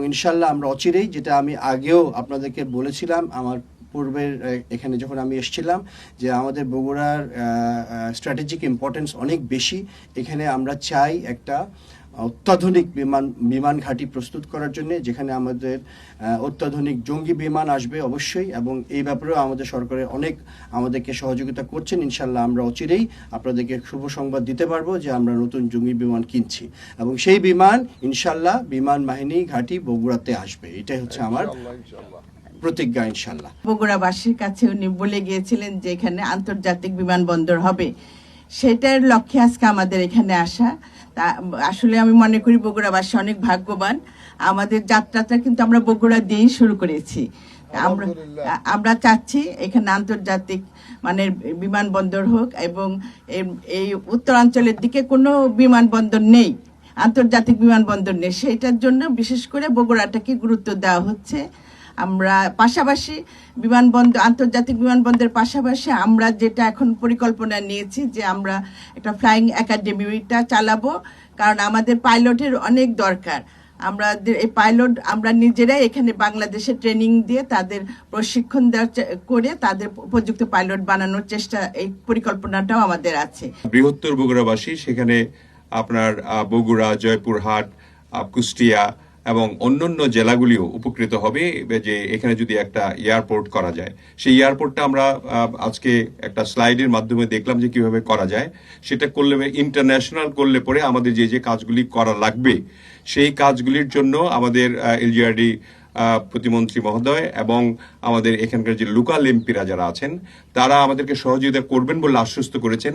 ইনশাল্লাহ আমরা অচিরেই, যেটা আমি আগেও আপনাদেরকে বলেছিলাম আমার পূর্বের এখানে যখন আমি এসেছিলাম, যে আমাদের বগুড়ার স্ট্র্যাটেজিক ইম্পর্টেন্স অনেক বেশি। এখানে আমরা চাই একটা অত্যাধুনিক বিমান ঘাঁটি প্রস্তুত করার জন্য, যেখানে আমাদের অত্যাধুনিক জঙ্গি বিমান আসবে অবশ্যই, এবং এই ব্যাপারেও আমাদের সরকারের অনেক আমাদেরকে সহযোগিতা করছেন। ইনশাল্লাহ আমরা অচিরেই আপনাদেরকে শুভ সংবাদ দিতে পারবো যে আমরা নতুন জঙ্গি বিমান কিনছি, এবং সেই বিমান ইনশাল্লাহ বিমান বাহিনী ঘাঁটি বগুড়াতে আসবে। এটাই হচ্ছে আমার প্রতিজ্ঞা ইনশাল্লাহ। বগুড়াবাসীর কাছে উনি বলে গিয়েছিলেন যে এখানে আন্তর্জাতিক বিমানবন্দর হবে, সেটার লক্ষ্যে আজকে আমাদের এখানে আসা। তা আসলে আমি মনে করি বগুড়াবাসী অনেক ভাগ্যবান। আমাদের যাত্রাটা কিন্তু আমরা বগুড়া দিয়েই শুরু করেছি। আমরা চাচ্ছি এখানে আন্তর্জাতিক মানের বিমানবন্দর হোক, এবং এই উত্তরাঞ্চলের দিকে কোনো বিমানবন্দর নেই, আন্তর্জাতিক বিমানবন্দর নেই, সেটার জন্য বিশেষ করে বগুড়াটাকে গুরুত্ব দেওয়া হচ্ছে। আমরা পাশাপাশি আন্তর্জাতিক বিমানবন্দরের পাশাপাশি আমরা যেটা এখন পরিকল্পনা নিয়েছি যে আমরা একটা ফ্লাইং একাডেমিটা চালাবো, কারণ আমাদের পাইলটের অনেক দরকার। এই পাইলট আমরা নিজেরাই এখানে বাংলাদেশে ট্রেনিং দিয়ে তাদের প্রশিক্ষণ করে তাদের উপযুক্ত পাইলট বানানোর চেষ্টা, এই পরিকল্পনাটাও আমাদের আছে। বৃহত্তর বগুড়াবাসী সেখানে আপনার বগুড়া, জয়পুরহাট, কুষ্টিয়া এবং অন্যান্য জেলাগুলিও উপকৃত হবে যে এখানে যদি একটা এয়ারপোর্ট করা যায়। সেই এয়ারপোর্টটা আমরা আজকে একটা স্লাইডের মাধ্যমে দেখলাম যে কিভাবে করা যায়। সেটা করলে, ইন্টারন্যাশনাল করলে পরে আমাদের যে যে কাজগুলি করা লাগবে সেই কাজগুলির জন্য আমাদের এলজিআরডি প্রতিমন্ত্রী মহোদয় এবং আমাদের এখানকার যে লোকাল এমপিরা যারা আছেন তারা আমাদেরকে সহযোগিতা করবেন বলে আশ্বস্ত করেছেন।